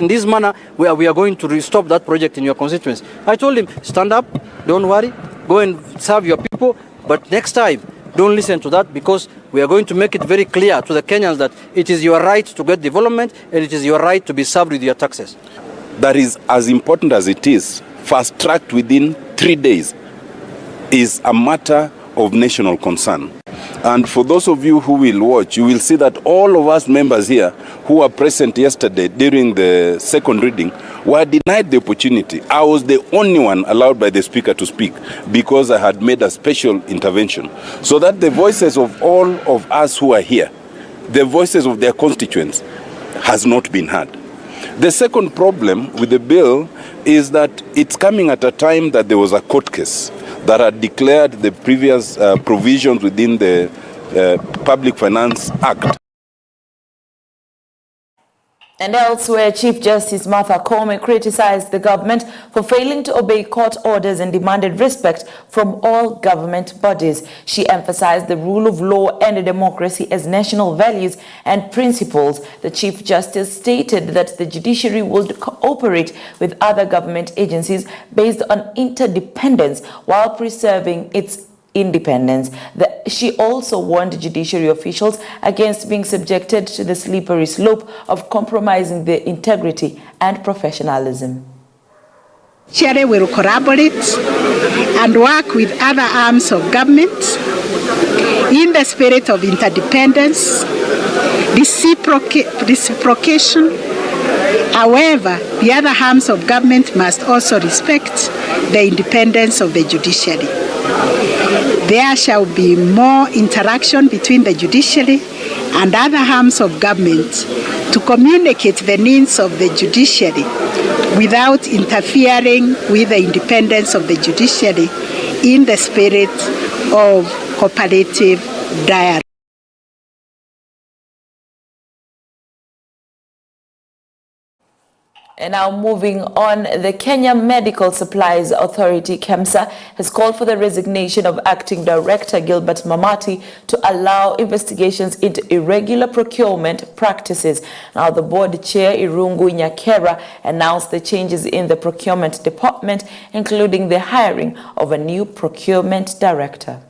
In this manner, we are going to stop that project in your constituency. I told him, stand up, don't worry, go and serve your people, but next time, don't listen to that, because we are going to make it very clear to the Kenyans that it is your right to get development and it is your right to be served with your taxes. That is as important as it is. Fast-tracked within 3 days is a matter of national concern. And for those of you who will watch, you will see that all of us members here who were present yesterday during the second reading were denied the opportunity. I was the only one allowed by the Speaker to speak because I had made a special intervention, so that the voices of all of us who are here, the voices of their constituents, has not been heard. The second problem with the bill is that it's coming at a time that there was a court case that had declared the previous provisions within the Public Finance Act. And elsewhere, Chief Justice Martha Koome criticized the government for failing to obey court orders and demanded respect from all government bodies. She emphasized the rule of law and democracy as national values and principles. The Chief Justice stated that the judiciary would cooperate with other government agencies based on interdependence while preserving its independence. She also warned judiciary officials against being subjected to the slippery slope of compromising their integrity and professionalism. Judiciary will collaborate and work with other arms of government in the spirit of interdependence, reciprocation. However, the other arms of government must also respect the independence of the judiciary. There shall be more interaction between the judiciary and other arms of government to communicate the needs of the judiciary without interfering with the independence of the judiciary in the spirit of cooperative dialogue. And now moving on, the Kenya Medical Supplies Authority, KEMSA, has called for the resignation of Acting Director Gilbert Mamati to allow investigations into irregular procurement practices. Now, the board chair, Irungu Nyakera, announced the changes in the procurement department, including the hiring of a new procurement director.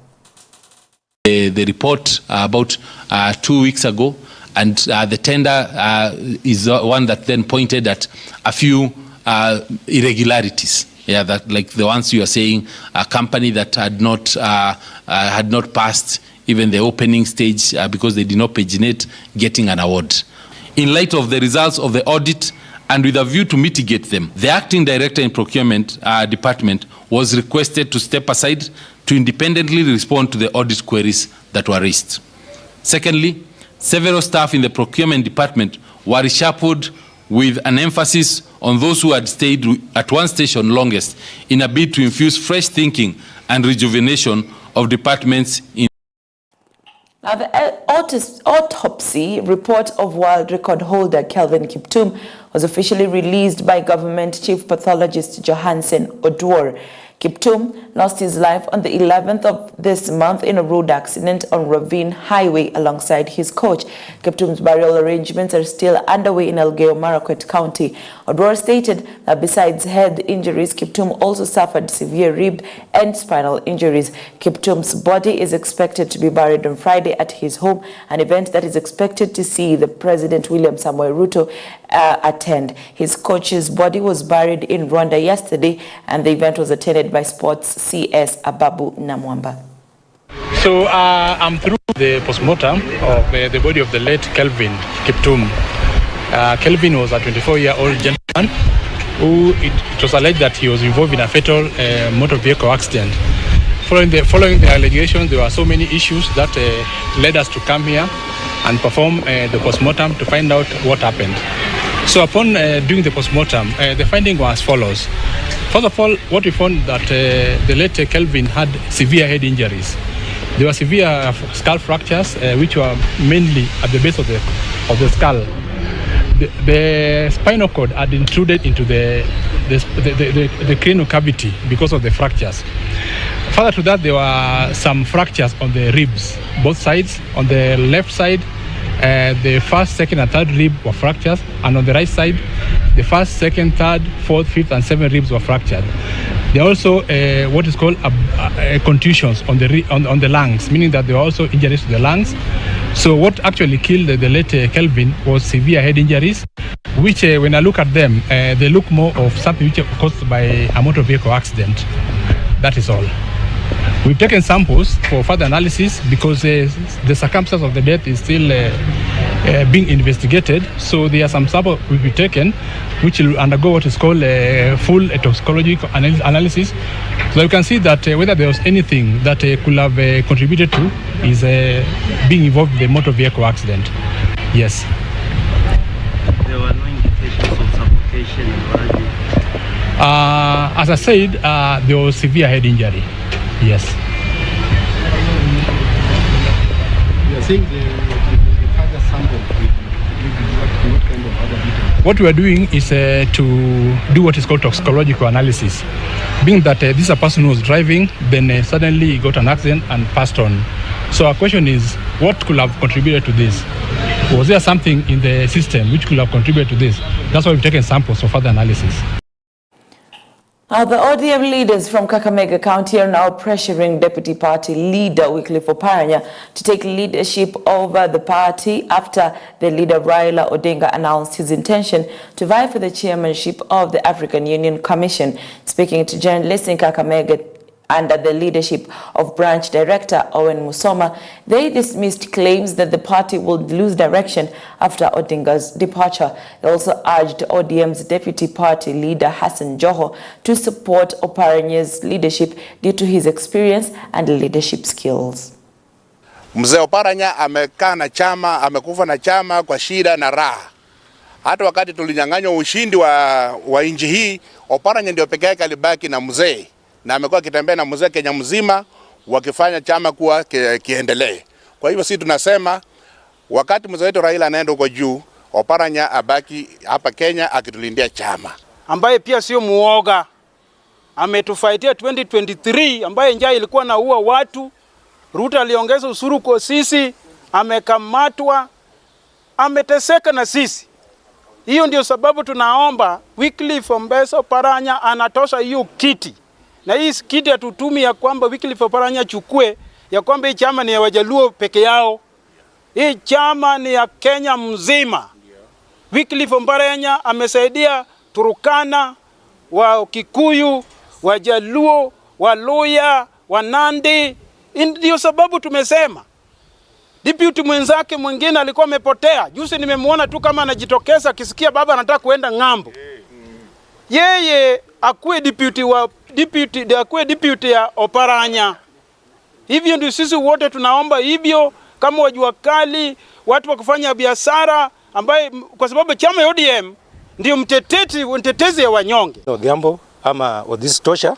The report about 2 weeks ago, and the tender is one that then pointed at a few irregularities. Yeah, that like the ones you are saying, a company that had not passed even the opening stage because they did not paginate getting an award. In light of the results of the audit and with a view to mitigate them, the acting director in procurement department was requested to step aside to independently respond to the audit queries that were raised. Secondly, several staff in the procurement department were reshuffled with an emphasis on those who had stayed at one station longest in a bid to infuse fresh thinking and rejuvenation of departments in. Now, the autopsy report of world record holder Kelvin Kiptum was officially released by government chief pathologist Johansen Odwor. Kiptum lost his life on the 11th of this month in a road accident on Ravine Highway alongside his coach. Kiptum's burial arrangements are still underway in Elgeyo Marakwet County. Odwor stated that besides head injuries, Kiptum also suffered severe rib and spinal injuries. Kiptum's body is expected to be buried on Friday at his home, an event that is expected to see the President William Samoei Ruto attend. His coach's body was buried in Rwanda yesterday, and the event was attended by Sports CS Ababu Namwamba. So I'm through the postmortem of the body of the late Kelvin Kiptum. Kelvin was a 24-year-old gentleman who it was alleged that he was involved in a fatal motor vehicle accident. Following the allegations, there were so many issues that led us to come here and perform the postmortem to find out what happened. So upon doing the postmortem, the finding was as follows. First of all, what we found that the late Kelvin had severe head injuries. There were severe skull fractures, which were mainly at the base of the skull. The spinal cord had intruded into the cranial cavity because of the fractures. Further to that, there were some fractures on the ribs, both sides. On the left side, the first, second, and third rib were fractures, and on the right side, The first, second, third, fourth, fifth, and seventh ribs were fractured. There are also what is called contusions on the lungs, meaning that there are also injuries to the lungs. So what actually killed the late Kelvin was severe head injuries, which when I look at them, they look more of something which is caused by a motor vehicle accident. That is all. We've taken samples for further analysis because the circumstance of the death is still being investigated. So there are some samples will be taken, which will undergo what is called a full toxicological analysis. So you can see that whether there was anything that could have contributed to is being involved in the motor vehicle accident. Yes. There were no indications of suffocation and as I said, there was severe head injury. Yes. You are saying the further sample. What kind of other details? What we are doing is to do what is called toxicological analysis. Being that this is a person who was driving, then suddenly he got an accident and passed on. So our question is, what could have contributed to this? Was there something in the system which could have contributed to this? That's why we've taken samples for further analysis. The ODM leaders from Kakamega County are now pressuring Deputy Party Leader Wycliffe Oparanya to take leadership over the party after the leader Raila Odinga announced his intention to vie for the chairmanship of the African Union Commission. Speaking to journalists in Kakamega under the leadership of Branch Director Owen Musoma, they dismissed claims that the party would lose direction after Odinga's departure. They also urged ODM's Deputy Party Leader Hassan Joho to support Oparanya's leadership due to his experience and leadership skills. Mzee Oparanya amekaa na chama, amekufa na chama kwa shida na raha. Hata wakati tulinyang'anywa ushindi wa nchi hii, Oparanya ndio pekee yake alibaki na mzee. Na amekuwa akitembea na mzee Kenya mzima wakifanya chama kuwa kiendelee. Kwa hivyo sisi tunasema wakati mzee wetu Raila anaenda huko juu, Oparanya abaki hapa Kenya akitulindia chama. Ambaye pia sio muoga. Ametufaitia 2023 ambaye njaa ilikuwa naua watu. Ruto aliongeza ushuru kwa sisi, amekamatwa, ameteseka na sisi. Hiyo ndio sababu tunaomba Wycliffe Oparanya anatosha hiyo kiti. Na hii kiti atutumi ya kwamba Wycliffe Oparanya chukue ya kwamba hii chama ni ya Wajaluo peke yao. Hii chama ni ya Kenya mzima. Wycliffe Oparanya amesaidia Turukana, wa Kikuyu, Wajaluo, Waluya, Wanandi. Ndio sababu tumesema. Deputy mwenzake mwingine alikuwa amepotea. Juzi nimemuona tu kama anajitokeza akisikia baba anataka kuenda ng'ambo. Yeye akuwe deputy ya Oparanya. Hivyo ndio sisi wote tunaomba hivyo kama wajua kali, watu wa kufanya biashara ambaye kwa sababu chama ODM ndio mtetezi ya wanyonge. Odhiambo ama Odhis Tosha,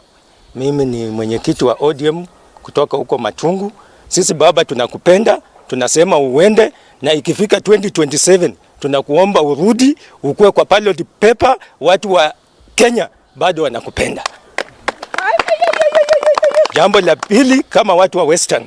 mimi ni mwenyekiti wa ODM kutoka huko Machungu. Sisi baba tunakupenda, tunasema uende na ikifika 2027 tunakuomba urudi ukue kwa ballot paper, watu wa Kenya bado wanakupenda. Jambo la pili, kama watu wa Western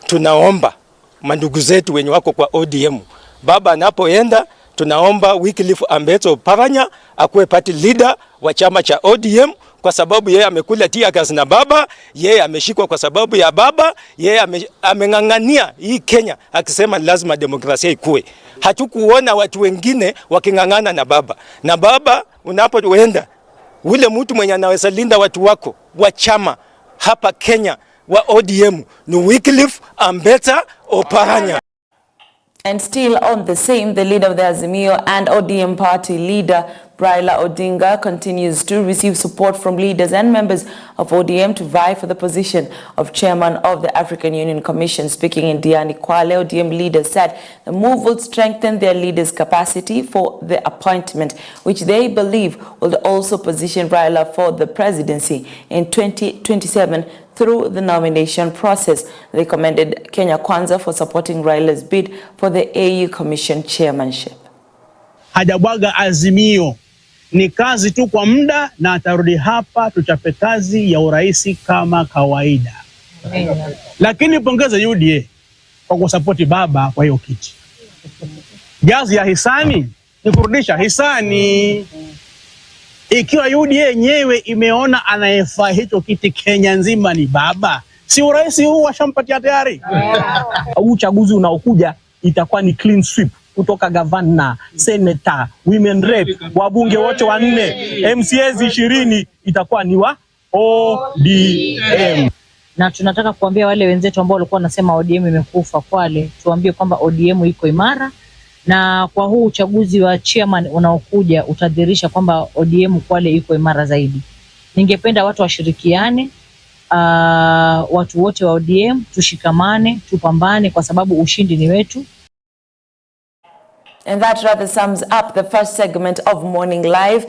tunaomba mandugu zetu wenye wako kwa ODM, baba anapoenda tunaomba Wycliffe Oparanya akuwe party leader wa chama cha ODM, kwa sababu yeye amekula tia kazi na baba, yeye ameshikwa kwa sababu ya baba, yeye ameng'ang'ania hii Kenya akisema lazima demokrasia ikue. Hatukuona watu wengine waking'ang'ana na baba. Na baba unapoenda, ule mtu mwenye anaweza linda watu wako wa chama hapa Kenya wa ODM ni Wycliffe Oparanya. And still on the same, the leader of the Azimio and ODM party leader Raila Odinga continues to receive support from leaders and members of ODM to vie for the position of chairman of the African Union Commission. Speaking in Diani Kwale, ODM leaders said the move will strengthen their leaders' capacity for the appointment, which they believe will also position Raila for the presidency in 2027 through the nomination process. They commended Kenya Kwanza for supporting Raila's bid for the AU Commission chairmanship. Hajabwaga Azimio, ni kazi tu kwa muda na atarudi hapa tuchape kazi ya uraisi kama kawaida. Lakini pongeza UDA kwa kusapoti baba kwa hiyo kiti. Gazi ya hisani ni kurudisha hisani. Ikiwa UDA yenyewe imeona anayefaa hicho kiti Kenya nzima ni baba, si urais huu washampatia tayari. Uchaguzi unaokuja itakuwa ni clean sweep kutoka governor, senator, women rep, wabunge wote 4, MCAs 20 itakuwa ni wa ODM. Na tunataka kuambia wale wenzetu ambao walikuwa wanasema ODM imekufa Kwale, tuambie kwamba ODM iko imara, na kwa huu uchaguzi wa chairman unaokuja utadhihirisha kwamba ODM Kwale iko imara zaidi. Ningependa watu washirikiane, watu wote wa ODM tushikamane, tupambane kwa sababu ushindi ni wetu. And that rather sums up the first segment of Morning Live.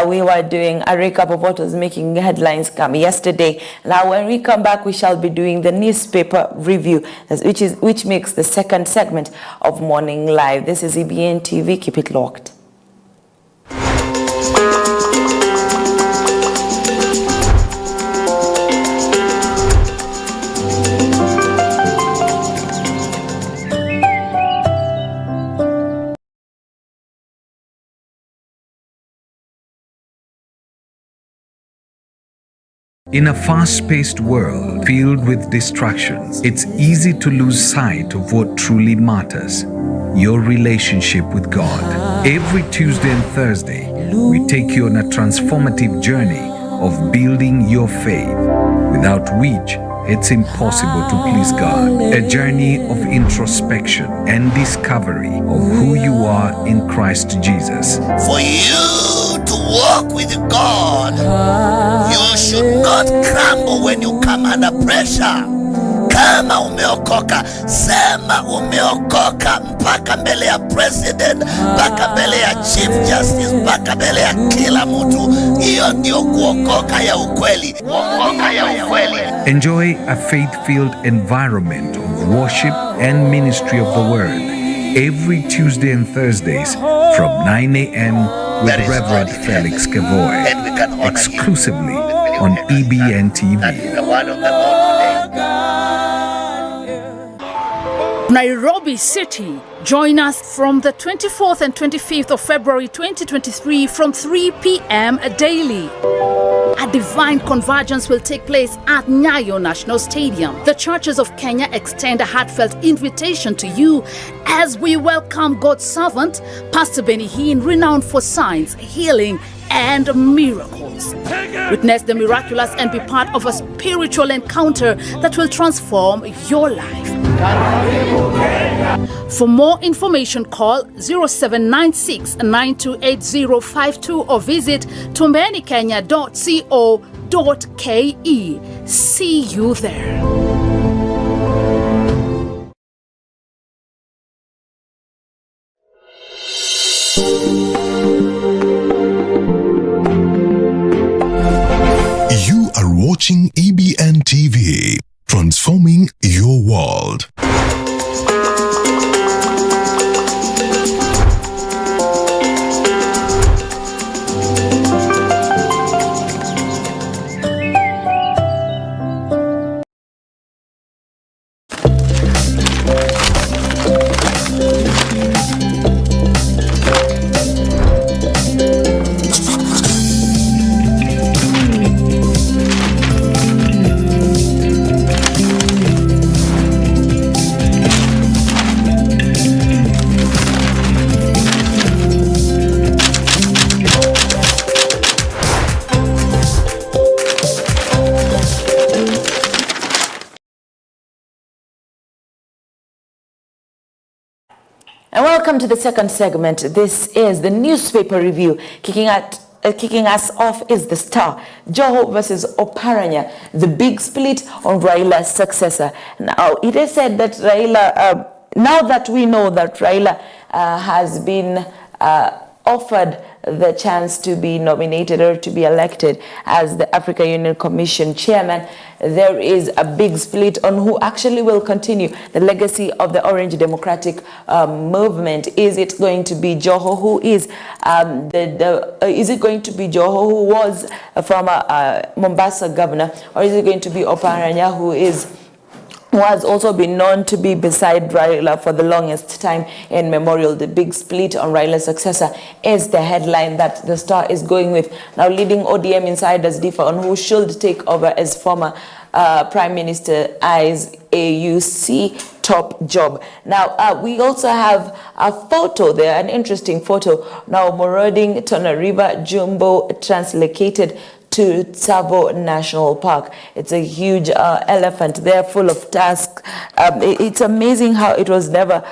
We were doing a recap of what was making headlines come yesterday. Now, when we come back, we shall be doing the newspaper review, which makes the second segment of Morning Live. This is EBN TV. Keep it locked. In a fast-paced world filled with distractions, it's easy to lose sight of what truly matters: your relationship with God. Every Tuesday and Thursday, we take you on a transformative journey of building your faith, without which it's impossible to please God. A journey of introspection and discovery of who you are in Christ Jesus. For you to walk with God, you should not crumble when you come under pressure. Kama umeokoka, sema umeokoka mpaka mbele ya president, mpaka mbele ya chief justice, mpaka mbele ya kila mtu. Hiyo ndio kuokoka ya ukweli. Kuokoka ya ukweli. Enjoy a faith-filled environment of worship and ministry of the word every Tuesday and Thursdays from 9 a.m. with Reverend Felix Kevoy, exclusively on EBN TV. Nairobi City. Join us from the 24th and 25th of February 2023 from 3 p.m. daily. A divine convergence will take place at Nyayo National Stadium. The churches of Kenya extend a heartfelt invitation to you as we welcome God's servant, Pastor Benny Hinn, renowned for signs, healing, and miracles. Witness the miraculous and be part of a spiritual encounter that will transform your life. For more information, call 0796 928052 or visit tumbenikenya.co.ke. See you there. You are watching EBN TV, transforming your world. And welcome to the second segment. This is the newspaper review. Kicking us off is the Star. Joho versus Oparanya, the big split on Raila's successor. Now, it is said that Raila, now that we know that Raila has been offered the chance to be nominated or to be elected as the African Union Commission chairman, there is a big split on who actually will continue the legacy of the Orange Democratic movement. Is it going to be Joho, who is is it going to be Joho, who was from Mombasa governor, or is it going to be Oparanya, who is who has also been known to be beside Raila for the longest time in memorial. The big split on Raila's successor is the headline that the Star is going with. Now, leading ODM insiders differ on who should take over as former Prime Minister eyes AUC top job. Now, we also have a photo there, an interesting photo. Now, Moroding Tana River Jumbo translocated to Tsavo National Park. It's a huge elephant there full of tusks. It's amazing how it was never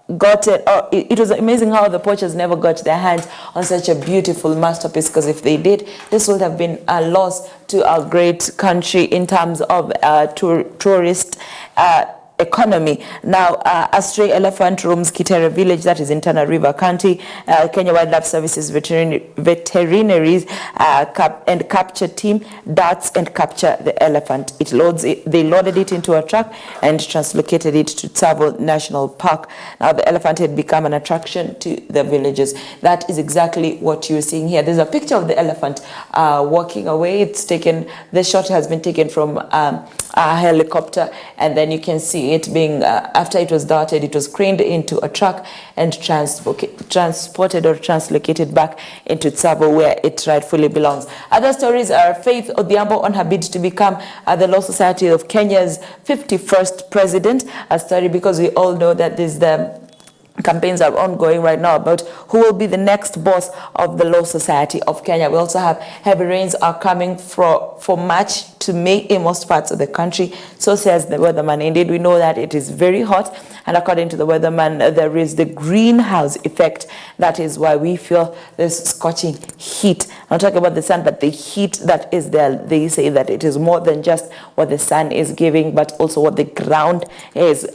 it was amazing how the poachers never got their hands on such a beautiful masterpiece, because if they did, this would have been a loss to our great country in terms of tourist economy. Now, a stray elephant roams Kitere village, that is in Tana River County. Kenya Wildlife Services veterinaries and capture team darts and capture the elephant. They loaded it into a truck and translocated it to Tsavo National Park. Now, the elephant had become an attraction to the villagers. That is exactly what you're seeing here. There's a picture of the elephant walking away. The shot has been taken from a helicopter, and then you can see it being, after it was darted, it was craned into a truck and transported or translocated back into Tsavo, where it rightfully belongs. Other stories are Faith Odhiambo on her bid to become the Law Society of Kenya's 51st president. A story because we all know that the campaigns are ongoing right now about who will be the next boss of the Law Society of Kenya. We also have heavy rains are coming for March to May in most parts of the country. So says the weatherman. Indeed, we know that it is very hot, and according to the weatherman, there is the greenhouse effect. That is why we feel this scorching heat. I'm not talking about the sun, but the heat that is there. They say that it is more than just what the sun is giving, but also what the ground is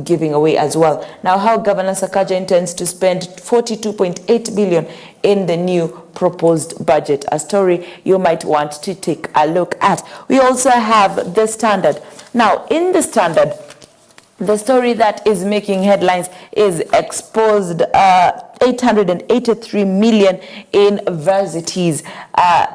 giving away as well. Now, how Governor Sakaja intends to spend 42.8 billion in the new proposed budget, a story you might want to take a look at. We also have the Standard. Now, in the Standard, the story that is making headlines is exposed 883 million in varsities.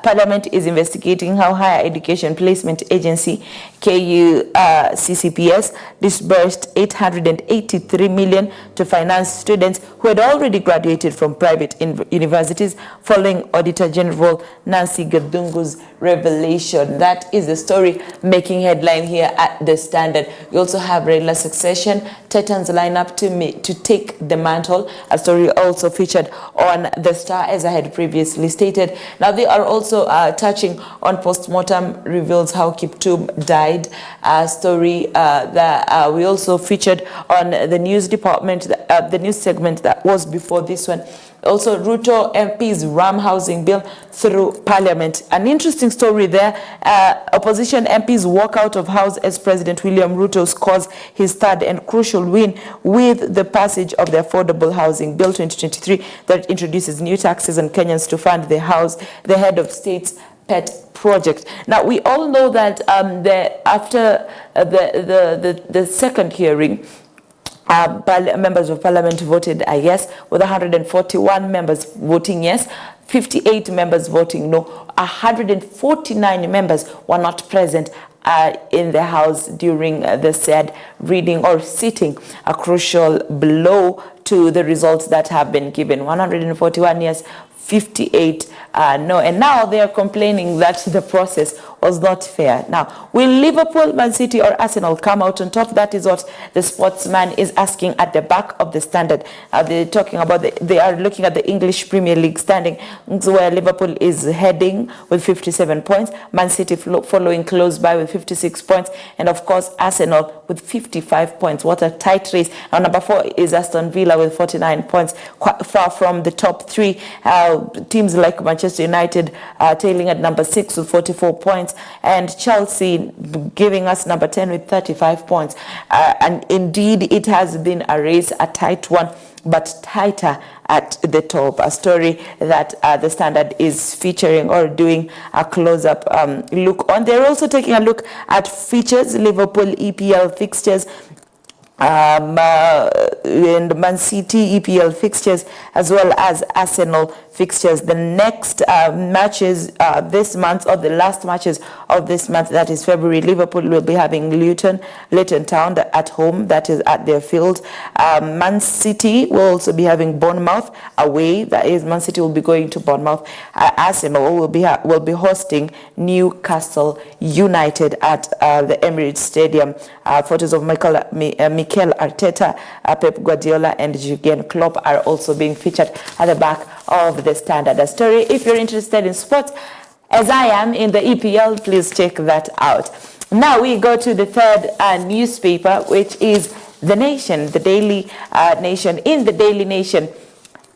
Parliament is investigating how Higher Education Placement Agency, KUCCPS, disbursed 883 million to finance students who had already graduated from private universities following Auditor General Nancy Gadungu's revelation. That is the story making headline here at the Standard. We also have Raila succession. Titans line up to take the mantle. A story also featured on the Star, as I had previously stated. Now, they are also touching on postmortem reveals how Kiptum died. A story that we also featured on the news department, the news segment that was before this one. Also, Ruto MP's RAM housing bill through Parliament. An interesting story there. Opposition MPs walk out of House as President William Ruto scores his third and crucial win with the passage of the Affordable Housing Bill 2023 that introduces new taxes on Kenyans to fund the head of state's pet project. Now, we all know that after the second hearing, members of Parliament voted a yes, with 141 members voting yes, 58 members voting no. 149 members were not present in the House during the said reading or sitting, a crucial blow to the results that have been given. 141 yes, 58 no, and now they are complaining that the process was not fair. Now, will Liverpool, Man City or Arsenal come out on top? That is what the sportsman is asking at the back of the Standard. They're talking about, they are looking at the English Premier League standing, where Liverpool is heading with 57 points, Man City following close by with 56 points, and of course Arsenal with 55 points. What a tight race. Now, number 4 is Aston Villa with 49 points, quite far from the top 3. Teams like Manchester United tailing at number 6 with 44 points, and Chelsea giving us number 10 with 35 points. And indeed, it has been a race, a tight one, but tighter at the top. A story that the Standard is featuring or doing a close-up look on. They're also taking a look at features, Liverpool EPL fixtures. and Man City EPL fixtures, as well as Arsenal fixtures. The next matches this month, or the last matches of this month, that is February, Liverpool will be having Luton Town at home, that is at their field. Man City will also be having Bournemouth away, that is Man City will be going to Bournemouth. Arsenal will be hosting Newcastle United at the Emirates Stadium. Photos of Mikel Arteta, Pep Guardiola and Jurgen Klopp are also being featured at the back of the Standard. A story, if you're interested in sports, as I am in the EPL, please check that out. Now we go to the third newspaper, which is The Nation, the Daily Nation. In the Daily Nation,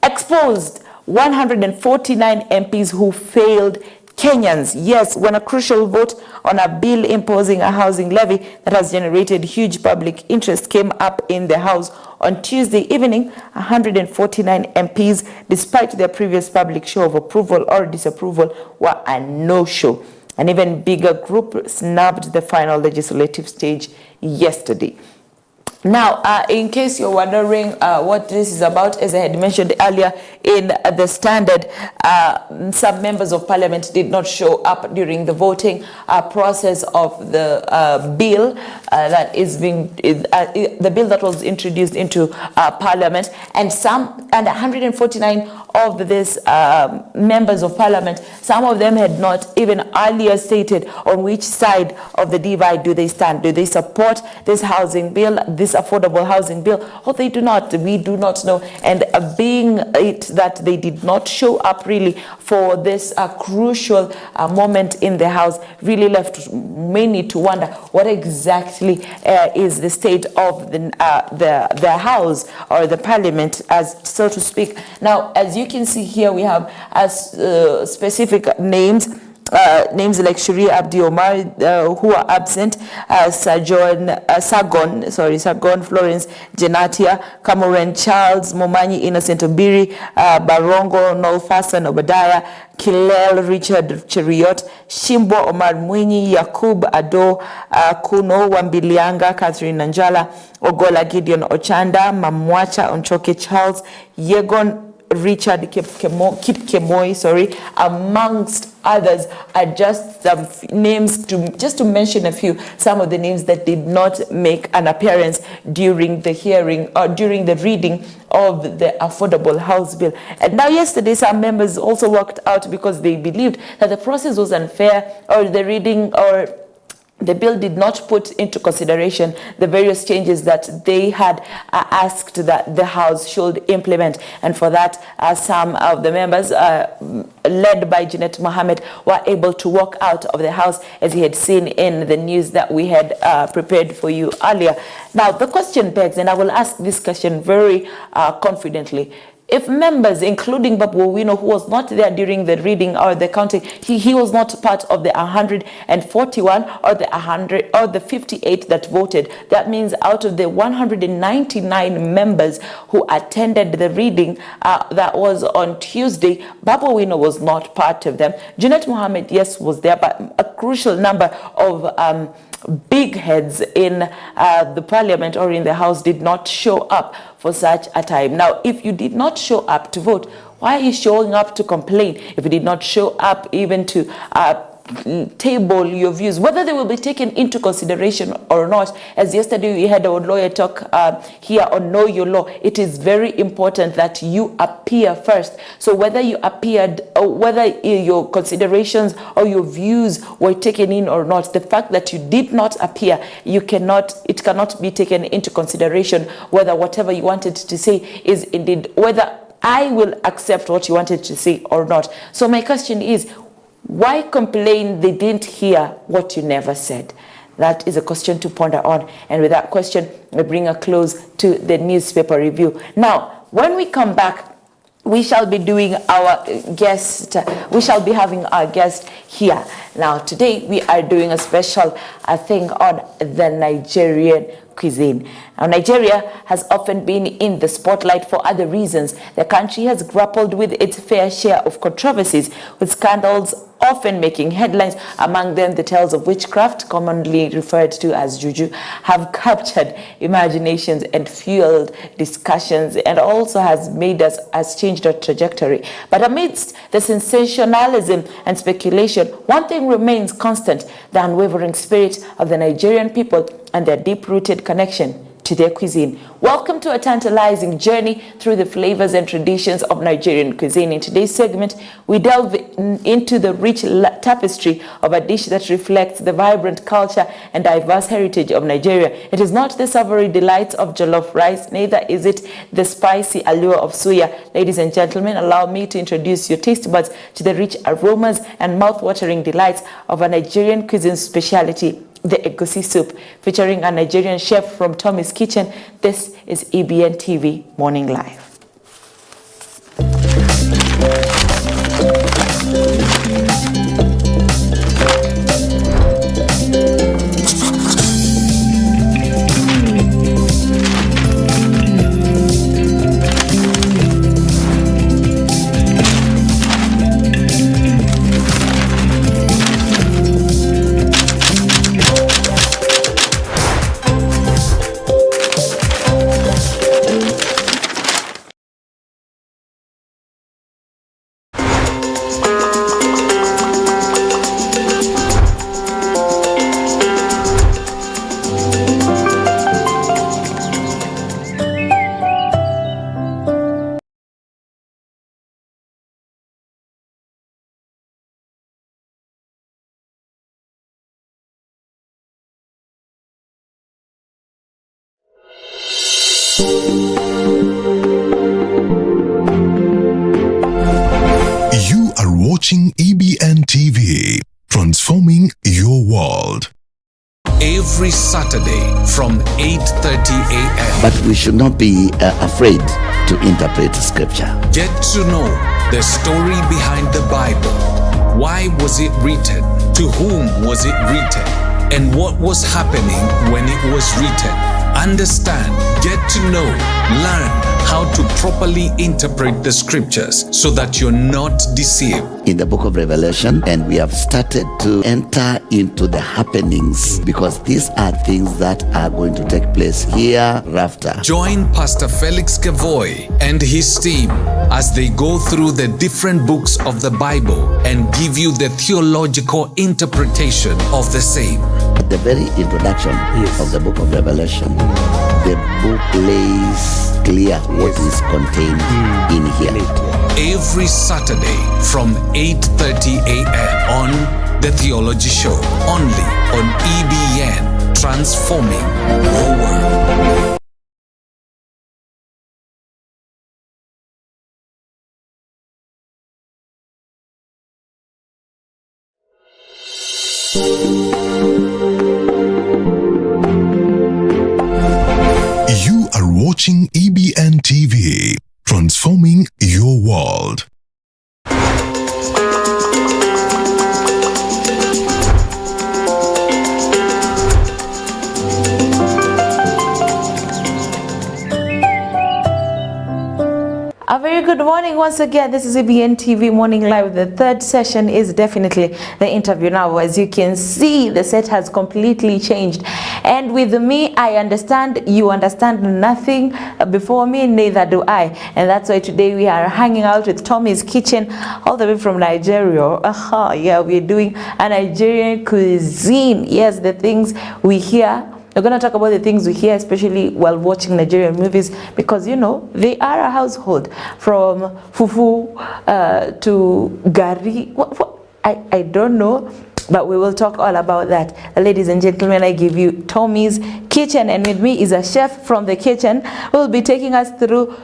exposed 149 MPs who failed Kenyans. Yes, when a crucial vote on a bill imposing a housing levy that has generated huge public interest came up in the House on Tuesday evening, 149 MPs, despite their previous public show of approval or disapproval, were a no-show. An even bigger group snubbed the final legislative stage yesterday. Now, in case you're wondering what this is about, as I had mentioned earlier in the Standard, some members of parliament did not show up during the voting process of the bill that is being the bill that was introduced into parliament, and 149 of these members of parliament, some of them had not even earlier stated on which side of the divide do they stand. Do they support this housing bill, this affordable housing bill, or they do not? We do not know. And being it that they did not show up really for this crucial moment in the House really left many to wonder what exactly is the state of the House or the Parliament, as so to speak. Now, as you can see here, we have specific names. Names like Shuri Abdi Omar, who are absent, Sagon Florence Jenatia, Cameron Charles, Momanyi Innocent Obiri, Barongo Nolfasan Obadiah, Kilel Richard Cheriot, Shimbo Omar Mwinyi, Yakub Ado, Kuno Wambilianga, Catherine Nanjala, Ogola Gideon Ochanda, Mamwacha Onchoke Charles, Yegon Richard Kipkemoi, amongst others, are just some names to mention a few, some of the names that did not make an appearance during the hearing or during the reading of the Affordable House Bill. And now yesterday, some members also walked out because they believed that the process was unfair, or the reading or the bill did not put into consideration the various changes that they had asked that the House should implement. And for that, some of the members, led by Junet Mohammed, were able to walk out of the House, as he had seen in the news that we had prepared for you earlier. Now, the question begs, and I will ask this question very confidently. If members, including Babu Owino, who was not there during the reading or the counting, he was not part of the 141 or the 100 or the 58 that voted. That means out of the 199 members who attended the reading that was on Tuesday, Babu Owino was not part of them. Junet Mohammed, yes, was there, but a crucial number of big heads in the parliament or in the House did not show up for such a time. Now, if you did not show up to vote, why are you showing up to complain? If you did not show up even to table your views, whether they will be taken into consideration or not. As yesterday we had our lawyer talk here on Know Your Law, it is very important that you appear first. So whether you appeared, or whether your considerations or your views were taken in or not, the fact that you did not appear, it cannot be taken into consideration whether whatever you wanted to say is indeed, whether I will accept what you wanted to say or not. So my question is, why complain they didn't hear what you never said? That is a question to ponder on. And with that question, we bring a close to the newspaper review. Now, when we come back, we shall be doing our guest, we shall be having our guest here. Now, today we are doing a special thing on the Nigerian cuisine. Now, Nigeria has often been in the spotlight for other reasons. The country has grappled with its fair share of controversies, with scandals often making headlines. Among them, the tales of witchcraft, commonly referred to as juju, have captured imaginations and fueled discussions, and also has changed our trajectory. But amidst the sensationalism and speculation, one thing remains constant: the unwavering spirit of the Nigerian people and their deep-rooted connection to their cuisine. Welcome to a tantalizing journey through the flavors and traditions of Nigerian cuisine. In today's segment, we delve into the rich tapestry of a dish that reflects the vibrant culture and diverse heritage of Nigeria. It is not the savory delights of jollof rice, neither is it the spicy allure of suya. Ladies and gentlemen, allow me to introduce your taste buds to the rich aromas and mouth-watering delights of a Nigerian cuisine specialty, the egusi soup, featuring a Nigerian chef from Tommy's Kitchen. This is EBN TV Morning Live. You are watching EBN TV, transforming your world. Every Saturday from 8:30 a.m. But we should not be afraid to interpret scripture. Get to know the story behind the Bible. Why was it written? To whom was it written? And what was happening when it was written? Understand, get to know, learn how to properly interpret the scriptures so that you're not deceived. In the book of Revelation, and we have started to enter into the happenings, because these are things that are going to take place hereafter. Join Pastor Felix Gavoy and his team as they go through the different books of the Bible and give you the theological interpretation of the same. At the very introduction of the book of Revelation, the book lays clear what is contained in here. Every Saturday from 8:30 a.m. on The Theology Show, only on EBN, transforming your world. You are watching EBN TV, transforming your world. A very good morning once again. This is EBN TV Morning Live. The third session is definitely the interview now. As you can see, the set has completely changed. And with me, I understand you understand nothing before me, neither do I. And that's why today we are hanging out with Tommy's Kitchen, all the way from Nigeria. Yeah, we're doing a Nigerian cuisine. Yes, the things we hear. We're going to talk about the things we hear, especially while watching Nigerian movies, because, you know, they are a household. From fufu to gari. I don't know, but we will talk all about that. Ladies and gentlemen, I give you Tommy's Kitchen, and with me is a chef from the kitchen who will be taking us through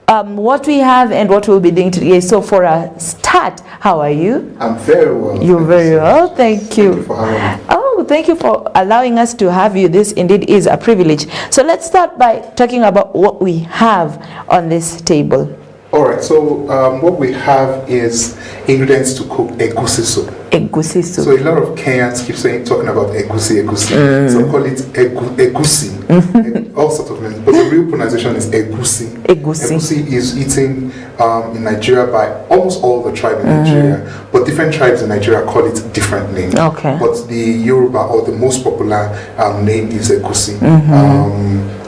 what we have and what we'll be doing today. So for a start, how are you? I'm very well. You're very well, thank you. Thank you for having me. Oh, thank you for allowing us to have you. This indeed is a privilege. So let's start by talking about what we have on this table. All right, so what we have is ingredients to cook egusi soup. Egusi soup. So a lot of Kenyans keep talking about egusi. Some call it egusi. All sorts of names, but the real pronunciation is egusi. Egusi is eaten in Nigeria by almost all the tribes in Nigeria, but different tribes in Nigeria call it different names. Okay. But the Yoruba or the most popular name is egusi.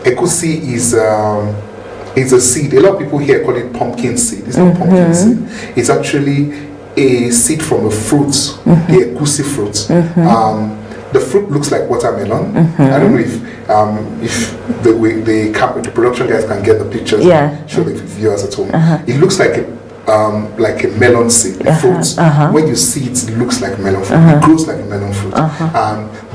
Egusi is a seed. A lot of people here call it pumpkin seed. It's not pumpkin seed. It's actually a seed from a fruit, the egusi fruit. The fruit looks like watermelon. I don't know if the production guys can get the pictures and show the viewers at home. It looks like a melon seed. The fruit, when you see it, it looks like melon fruit. It grows like a melon fruit.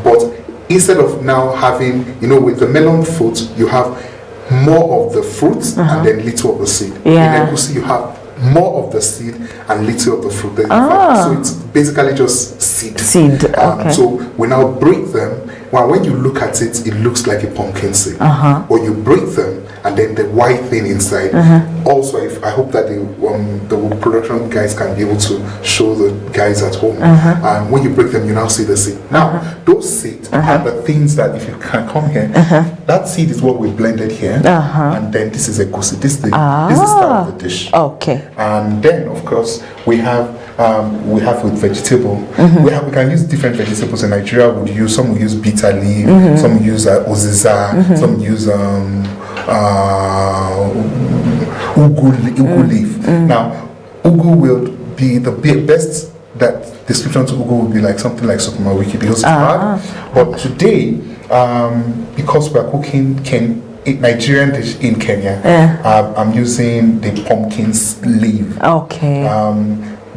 But instead of now having, with the melon fruit, you have more of the fruit and then little of the seed. In egusi, you have more of the seed and little of the fruit. So it's basically just seed. So we now break them. Well, when you look at it, it looks like a pumpkin seed. Or you break them and then the white thing inside. Also, I hope that the production guys can be able to show the guys at home. When you break them, you now see the seed. Now, those seeds are the things that, if you can come here, that seed is what we blended here, and then this is egusi. This is the start of the dish. Okay. And then, of course, we have with vegetable. We can use different vegetables. In Nigeria, some will use bitter leaf, some will use oziza, some use ugu leaf. Now, ugu will be the best. That description to ugu would be like something like sukuma wiki because it's hard. But today, because we are cooking Nigerian dish in Kenya, I'm using the pumpkin leaf. Okay.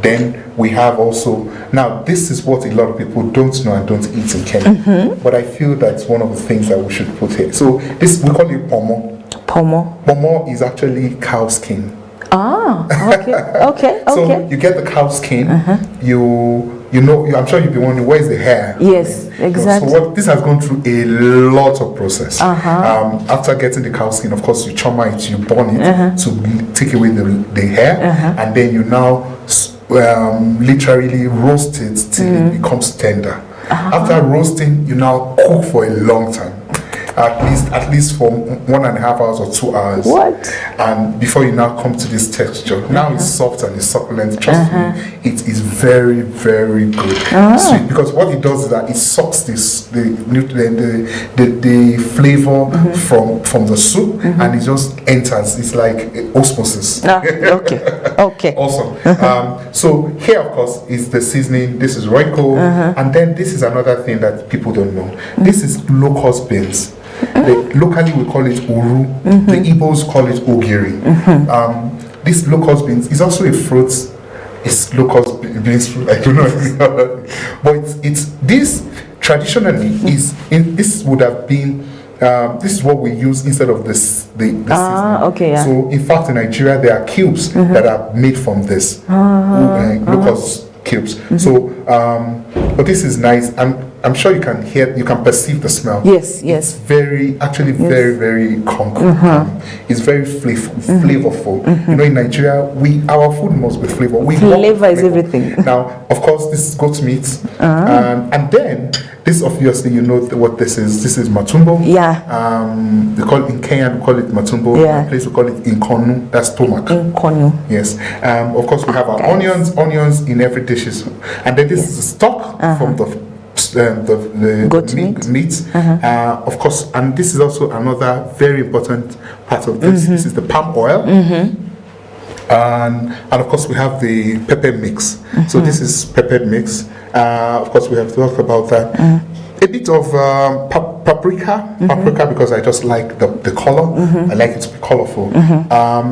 Then we have also, now this is what a lot of people don't know and don't eat in Kenya, but I feel that's one of the things that we should put here. So this, we call it pomo. Pomo is actually cow skin. Okay. So you get the cow skin, I'm sure you'll be wondering, where's the hair? Yes, exactly. So this has gone through a lot of process. After getting the cow skin, of course, you choma it, you burn it to take away the hair, and then you now literally roast it till it becomes tender. After roasting, you now cook for a long time. At least for 1.5 hours or 2 hours. What? And before you now come to this texture. Now it's soft and it's succulent. Trust me, it is very, very good. Sweet, because what it does is that it sucks the flavor from the soup and it just enters. It's like osmosis. Okay. Awesome. So here, of course, is the seasoning. This is Royco, and then this is another thing that people don't know. This is locust beans. Locally we call it uru. The Igbos call it ogiri. This locust beans is also a fruit. It's locust beans fruit. I don't know, but it's this traditionally this would have been. This is what we use instead of the seasoning. So in fact, in Nigeria there are cubes that are made from this locust cubes. So, but this is nice. I'm sure you can perceive the smell. Yes. It's very, very concrete. It's very flavorful. In Nigeria, our food must be flavor. Flavor is everything. Now, of course, this is goat meat, and then this, obviously, what this is. This is matumbo. They call it in Kenya. We call it matumbo. In place we call it inkonu. That's stomach. Inkonu. Yes. Of course, we have our onions in every dishes, and then this is the stock from the goat meat. Of course, and this is also another very important part of this. This is the palm oil. And of course we have the pepper mix. So this is peppered mix. Of course we have talked about that. A bit of paprika because I just like the color. I like it to be colorful.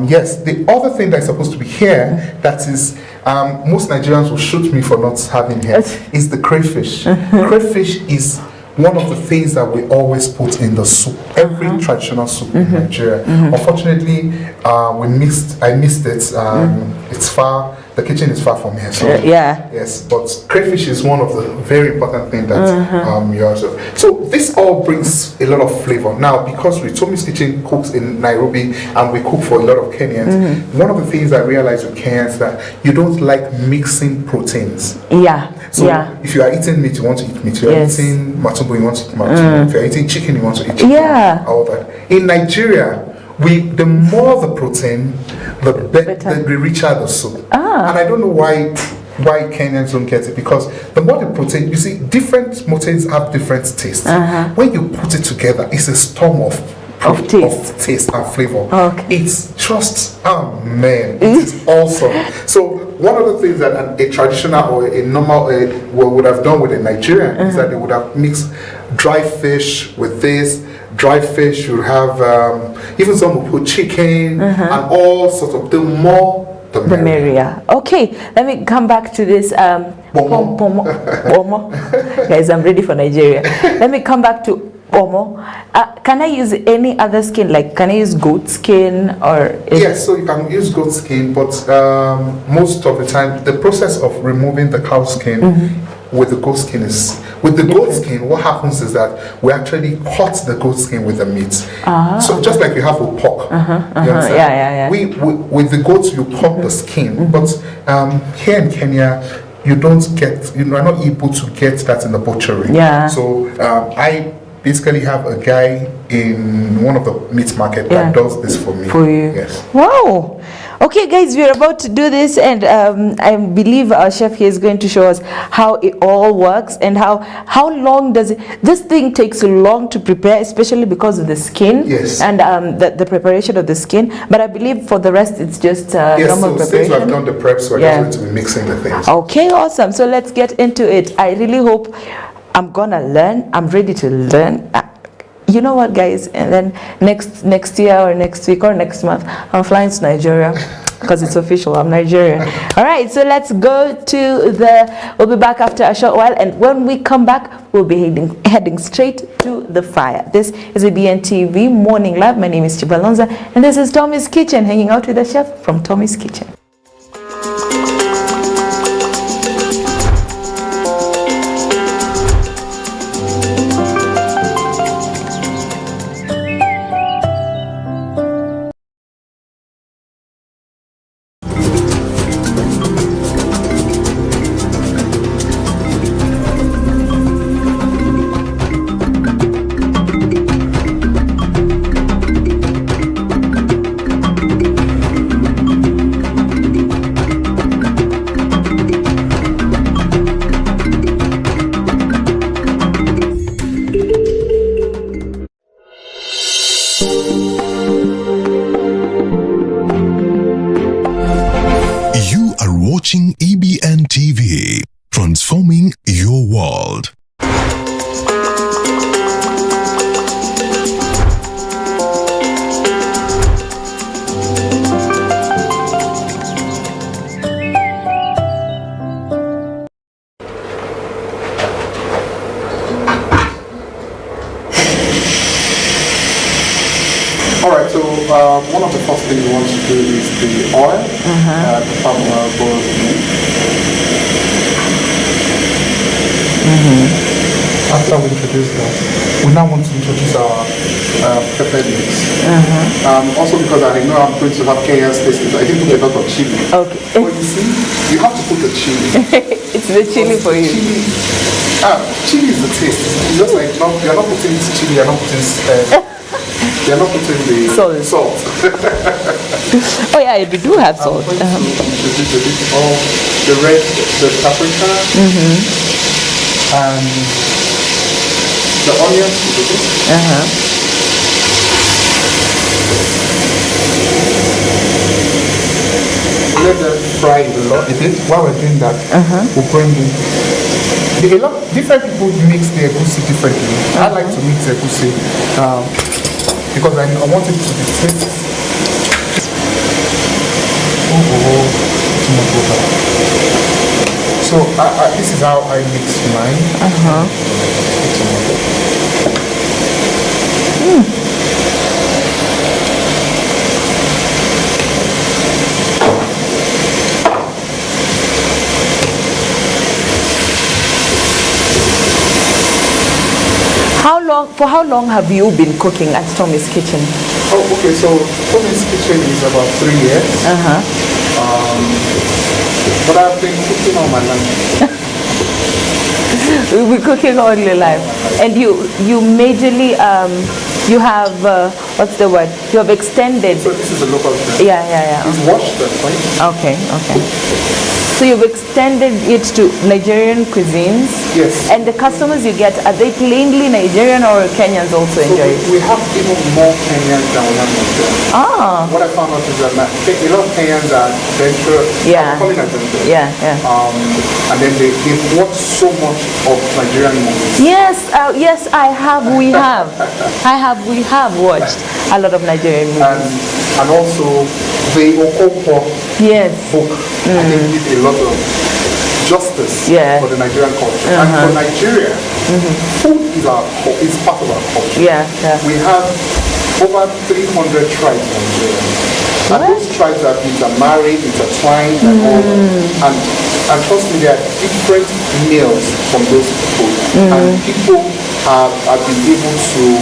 Yes, the other thing that's supposed to be here, that is most Nigerians will shoot me for not having here, is the crayfish. Crayfish is one of the things that we always put in the soup, every traditional soup in Nigeria. Unfortunately, I missed it. It's far the kitchen is far from here. So yeah. Yes, but crayfish is one of the very important things that you also. So this all brings a lot of flavor. Now, because Tommy's Kitchen cooks in Nairobi and we cook for a lot of Kenyans, one of the things I realized with Kenyans is that you don't like mixing proteins. Yeah. So if you are eating meat, you want to eat meat. If you are eating matumbo, you want to eat matumbo. If you are eating chicken, you want to eat chicken. Yeah. All that. In Nigeria, the more the protein, the richer the soup. And I don't know why Kenyans don't get it, because the more the protein, you see, different proteins have different tastes. When you put it together, it's a storm of taste and flavor. It's just, oh man, it's awesome. So one of the things that a traditional or a normal would have done with a Nigerian is that they would have mixed dry fish with this. Dry fish, you have even some will put chicken and all sorts of. The more the merrier. Okay, let me come back to this. Pomo. Guys, I'm ready for Nigeria. Let me come back to Pomo. Can I use any other skin? Like, can I use goat skin or? Yes, so you can use goat skin, but most of the time, the process of removing the cow skin with the goat skin is. With the goat skin, what happens is that we actually cut the goat skin with the meat. So just like you have with pork. With the goats, you cut the skin. But here in Kenya, you are not able to get that in the butchery. So I basically have a guy in one of the meat market that does this for me. For you. Yes. Wow. Okay, guys, we're about to do this, and I believe our chef here is going to show us how it all works and how long does it. This thing takes long to prepare, especially because of the skin and the preparation of the skin. But I believe for the rest, it's just normal preparation. Since I've done the prep, so I'm just going to be mixing the things. Okay, awesome. So let's get into it. I really hope I'm gonna learn. I'm ready to learn. You know what, guys? And then next year or next week or next month, I'm flying to Nigeria because it's official. I'm Nigerian. All right, so let's go to we'll be back after a short while, and when we come back, we'll be heading straight to the fire. This is EBN TV Morning Live. My name is Chibalonza, and this is Tommy's Kitchen, hanging out with the chef from Tommy's Kitchen. Watching EBN TV, transforming your world. Alright, so one of the first things you want to do is the oil, the palm oil boils in. After we introduce that, we now want to introduce our pepper mix. Also because I know I'm going to have Kenya's taste, I didn't put a lot of chili. Okay. But you see, you have to put the chili. It's the chili for you. Chili is the taste. It's just like, you're not putting chili, you're not putting... They're not putting the salt. Oh yeah, we do have salt. The red, the paprika, and the onions. Let them fry a bit. While we're doing that, we'll bring in. Different people mix their egusi differently. I like to mix egusi. Because I want it to be tasty. Too much water. So this is how I mix mine. For how long have you been cooking at Tommy's Kitchen? Oh, okay. So Tommy's Kitchen is about 3 years. But I've been cooking all my life. We'll be cooking all your life. And you majorly you have what's the word? You have extended. So this is a local thing. Yeah. It's washed and clean. Okay. So you've extended it to Nigerian cuisines? Yes. And the customers you get, are they plainly Nigerian or Kenyans also enjoy it? We have even more Kenyans than we have Nigerians. What I found out is that a lot of Kenyans are adventurous. Coming adventurous. And then they watch so much of Nigerian movies. Yes, I have. We have. We have watched a lot of Nigerian movies. And also the Okonkwo book, I think did a lot of justice for the Nigerian culture. And for Nigeria, food is part of our culture. We have over 300 tribes in Nigeria. And those tribes are intermarried, intertwined, and all that. And trust me, there are different meals from those people. And people have been able to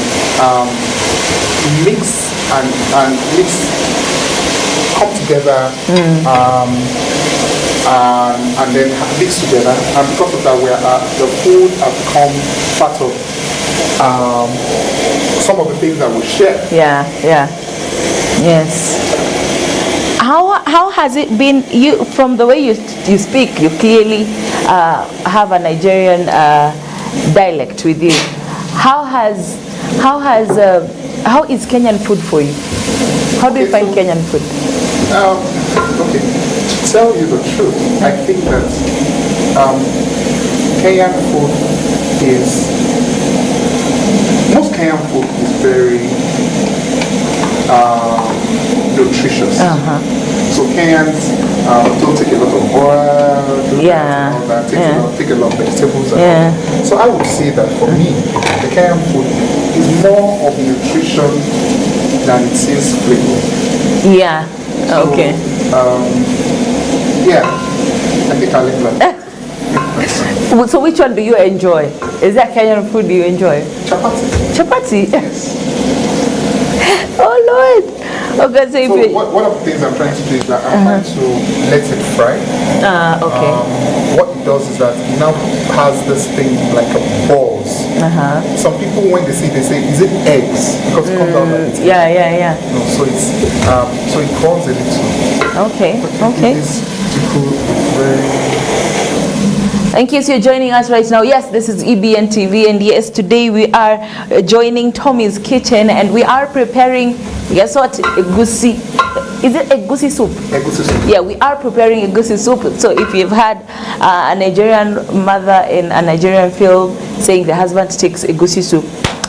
mix and come together and then mix together, and because of that, the food have become part of some of the things that we share. Yes. How has it been? You, from the way you speak, you clearly have a Nigerian dialect with you. How is Kenyan food for you? How do you find Kenyan food? Okay, to tell you the truth, I think that Kenyan food most Kenyan food is very nutritious. So Kenyans don't take a lot of oil, take a lot of vegetables. So I would say that for me, the Kenyan food is more of nutrition than it is flavor. I think I like that. So which one do you enjoy? Is that Kenyan food you enjoy? Chapati? Yes. Oh Lord. Okay, so one of the things I'm trying to do is that I'm trying to let it fry. What it does is that it now has this thing like a balls. Some people when they say, is it eggs? Because it comes out like it's eggs. No, so it's so it burns a little. Okay. It is very. In case you're joining us right now, yes, this is EBN TV, and yes, today we are joining Tommy's Kitchen, and we are preparing, guess what, egusi. Is it egusi soup? Egusi soup. Yeah, we are preparing egusi soup. So if you've had a Nigerian mother in a Nigerian film saying the husband takes egusi soup,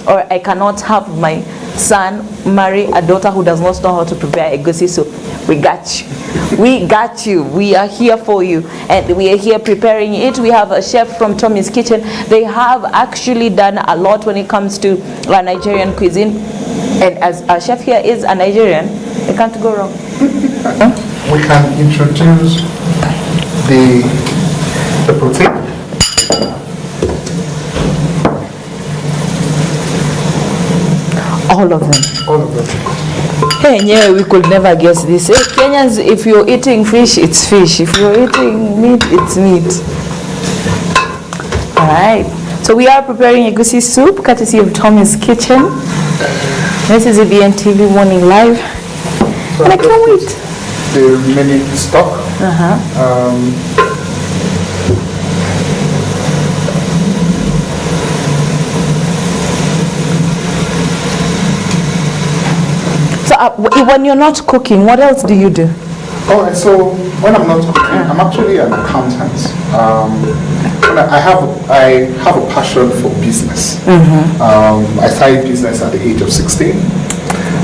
or I cannot have my son marry a daughter who does not know how to prepare egusi soup, we got you. We got you. We are here for you, and we are here preparing it. We have a chef from Tommy's Kitchen. They have actually done a lot when it comes to Nigerian cuisine, and as our chef here is a Nigerian, it can't go wrong. We can introduce the protein. All of them. All of them. Hey, yeah, we could never guess this. Hey, Kenyans, if you're eating fish, it's fish. If you're eating meat, it's meat. All right. So we are preparing egusi soup, courtesy of Tommy's Kitchen. This is EBN TV Morning Live. So I can't wait. The remaining stock. So when you're not cooking, what else do you do? Alright, so when I'm not cooking, I'm actually an accountant. I have a passion for business. I started business at the age of 16.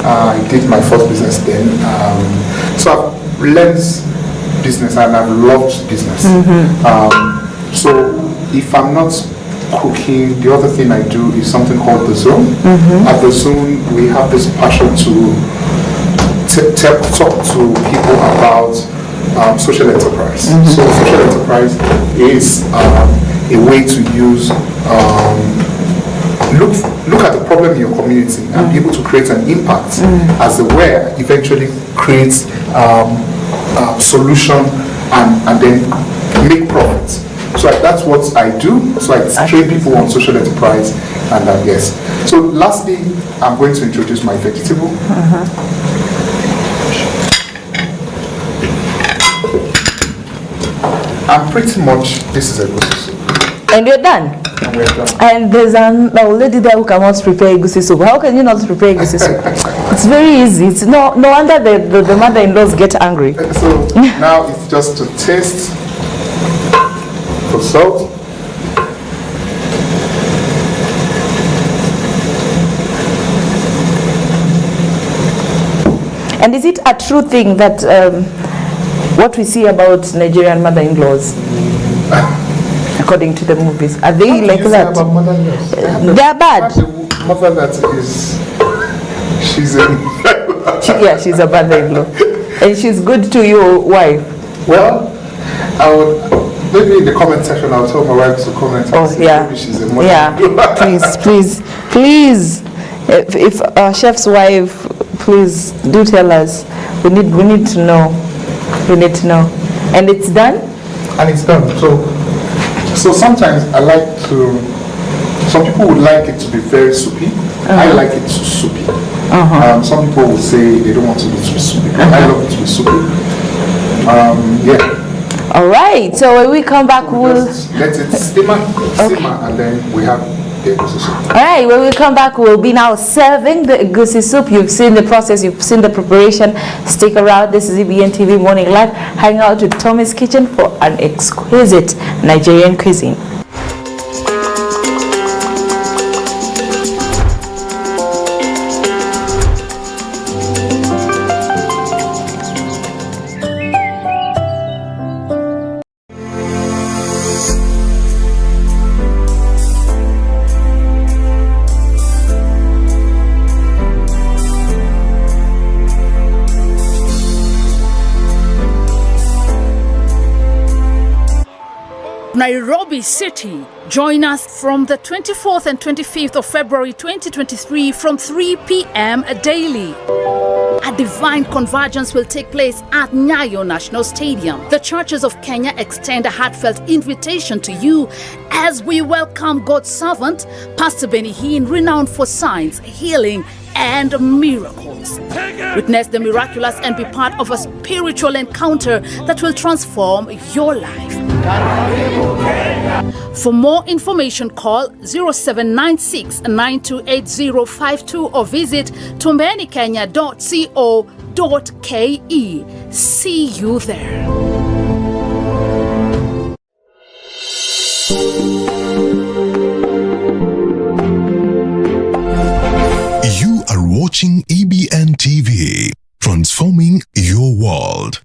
I did my first business then. So I've learned business and I've loved business. So if I'm not cooking, the other thing I do is something called the Zone. At the Zone, we have this passion to talk to people about social enterprise. So social enterprise is a way to use look at the problem in your community and be able to create an impact as the where eventually creates solution and then make profits. So that's what I do. So I train people on social enterprise and yes. So lastly, I'm going to introduce my vegetable. And pretty much this is a good soup. And you're done? And we're done. And there's an old lady there who cannot prepare egusi soup. How can you not prepare egusi soup? It's very easy. It's no wonder the mother-in-laws get angry. So now it's just to taste for salt. And is it a true thing that what we see about Nigerian mother-in-laws, according to the movies, are they like that? They are bad. The mother that is, she's a she's a mother-in-law, and she's good to your wife. Well, I would maybe in the comment section I'll tell my wife to comment. Oh yeah, maybe she's a mother. Yeah. please. If our chef's wife, please do tell us. We need to know. We need to know. And it's done? And it's done. So sometimes I like to, some people would like it to be very soupy. I like it soupy. Some people will say they don't want it to be soupy. I love it to be soupy. Yeah. All right. So when we come back, we'll let it simmer, and then we have the egusi soup. All right. When we come back, we'll be now serving the egusi soup. You've seen the process. You've seen the preparation. Stick around. This is EBN TV Morning Live. Hang out with Tommy's Kitchen for an exquisite Nigerian cuisine. Nairobi City. Join us from the 24th and 25th of February 2023 from 3 p.m. daily. A divine convergence will take place at Nyayo National Stadium. The churches of Kenya extend a heartfelt invitation to you as we welcome God's servant, Pastor Benny Hinn, renowned for signs, healing, and miracles. Witness the miraculous and be part of a spiritual encounter that will transform your life. For more information, call 0796 928052 or visit tumbenikenya.co.ke. See you there. You are watching EBN TV, transforming your world.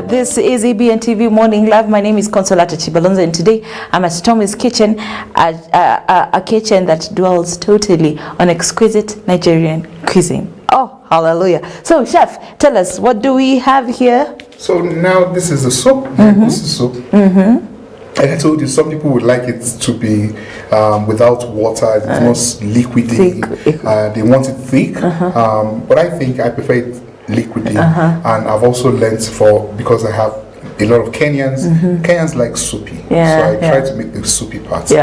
This is EBN TV Morning Live. My name is Consolata Chibalonza, and today I'm at Tommy's Kitchen, a kitchen that dwells totally on exquisite Nigerian cuisine. Oh, hallelujah. So, chef, tell us, what do we have here? So now this is the soup, egusi soup. And I told you some people would like it to be without water. It's not liquidy. They want it thick, but I think I prefer it liquidy. And I've also learned because I have a lot of Kenyans. Kenyans like soupy, so I try to make the soupy part. For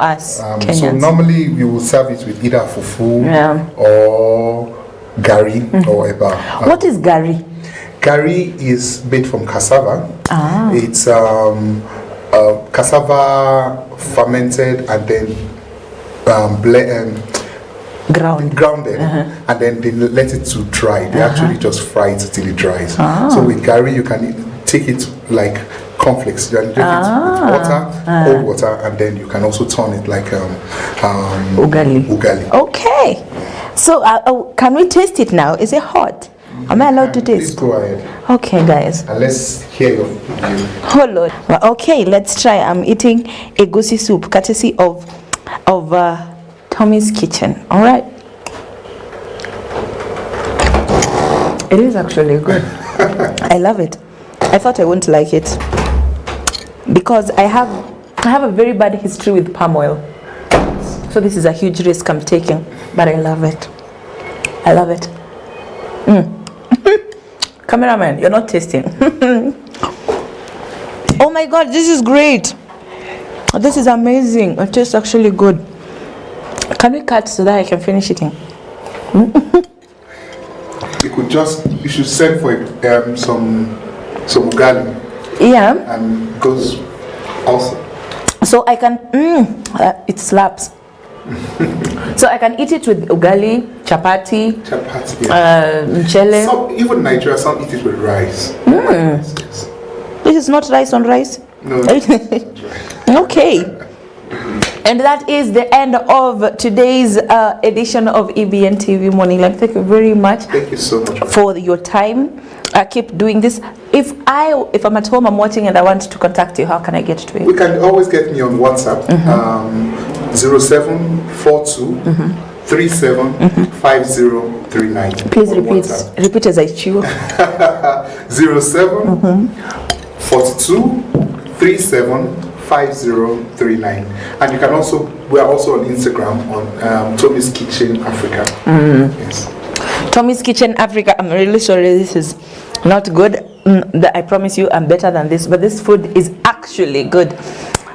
us. Kenyans. So normally we will serve it with either fufu or gari or eba. What is gari? Gari is made from cassava. It's cassava fermented and then grounded, and then they let it to dry. They actually just fry it till it dries. So with gari, you can take it like cornflakes. You can drink it with water, cold water, and then you can also turn it like ugali. Okay. So can we taste it now? Is it hot? Am I allowed to taste? Please go ahead. Okay, guys. And let's hear your review. Oh Lord. Well, okay, let's try. I'm eating egusi soup, courtesy of Tommy's Kitchen. All right. It is actually good. I love it. I thought I wouldn't like it because I have a very bad history with palm oil. So this is a huge risk I'm taking, but I love it. I love it. Cameraman, you're not tasting. Oh my God, this is great. This is amazing. It tastes actually good. Can we cut so that I can finish eating? You should send for some ugali. Yeah. And goes also. So I can, it slaps. So I can eat it with ugali, chapati, mchele. Even Nigeria, some eat it with rice. This is not rice on rice? No. Okay. And that is the end of today's edition of EBN TV Morning Live. Thank you very much. Thank you so much for your time. Keep doing this. If I'm at home, I'm watching, and I want to contact you, how can I get to you? You can always get me on WhatsApp. 0742 375039. Please repeat as I chew. 0742 375039. And you can also, we are also on Instagram on Tommy's Kitchen Africa. Yes. Tommy's Kitchen Africa. I'm really sorry this is not good. I promise you I'm better than this, but this food is actually good.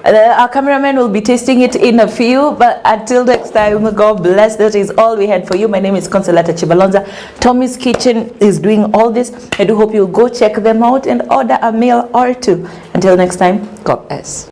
Our cameraman will be tasting it in a few, but until next time, God bless. That is all we had for you. My name is Consolata Chibalonza. Tommy's Kitchen is doing all this. I do hope you'll go check them out and order a meal or two. Until next time, God bless.